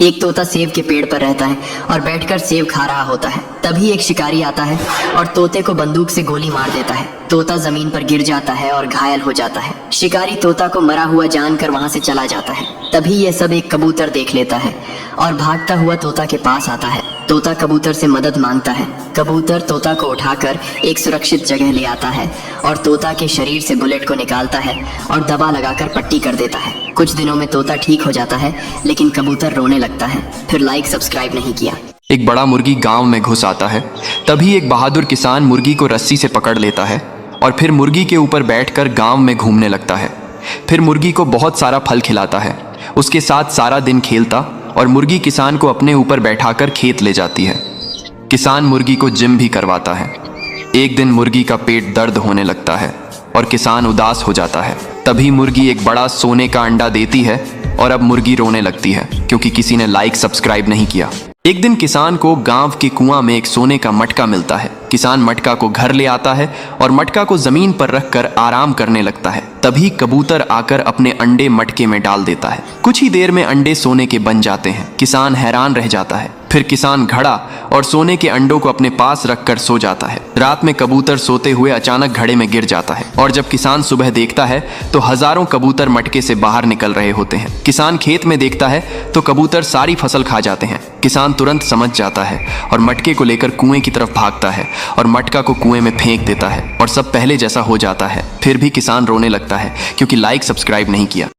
एक तोता सेब के पेड़ पर रहता है और बैठकर सेब खा रहा होता है। तभी एक शिकारी आता है और तोते को बंदूक से गोली मार देता है। तोता जमीन पर गिर जाता है और घायल हो जाता है। शिकारी तोता को मरा हुआ जानकर वहां से चला जाता है। तभी यह सब एक कबूतर देख लेता है और भागता हुआ तोता के पास आता है। तोता कबूतर से मदद मांगता है। कबूतर तोता को उठाकर एक सुरक्षित जगह ले आता है और तोता के शरीर से बुलेट को निकालता है और दबा लगाकर पट्टी कर देता है। कुछ दिनों में तोता ठीक हो जाता है, लेकिन कबूतर रोने लगता है। फिर लाइक सब्सक्राइब नहीं किया। एक बड़ा मुर्गी गांव में घुस आता है। तभी एक बहादुर किसान मुर्गी को रस्सी से पकड़ लेता है और फिर मुर्गी के ऊपर बैठकर गांव में घूमने लगता है। फिर मुर्गी को बहुत सारा फल खिलाता है, उसके साथ सारा दिन खेलता और मुर्गी किसान को अपने ऊपर बैठाकर खेत ले जाती है। किसान मुर्गी को जिम भी करवाता है। एक दिन मुर्गी का पेट दर्द होने लगता है और किसान उदास हो जाता है। तभी मुर्गी एक बड़ा सोने का अंडा देती है और अब मुर्गी रोने लगती है क्योंकि किसी ने लाइक सब्सक्राइब नहीं किया। एक दिन किसान को गांव के कुआं में एक सोने का मटका मिलता है। किसान मटका को घर ले आता है और मटका को जमीन पर रखकर आराम करने लगता है। तभी कबूतर आकर अपने अंडे मटके में डाल देता है। कुछ ही देर में अंडे सोने के बन जाते हैं। किसान हैरान रह जाता है। फिर किसान घड़ा और सोने के अंडों को अपने पास रखकर सो जाता है। रात में कबूतर सोते हुए अचानक घड़े में गिर जाता है और जब किसान सुबह देखता है तो हजारों कबूतर मटके से बाहर निकल रहे होते हैं। किसान खेत में देखता है तो कबूतर सारी फसल खा जाते हैं। किसान तुरंत समझ जाता है और मटके को लेकर कुएं की तरफ भागता है और मटका को कुएं में फेंक देता है और सब पहले जैसा हो जाता है। फिर भी किसान रोने लगता है क्योंकि लाइक सब्सक्राइब नहीं किया।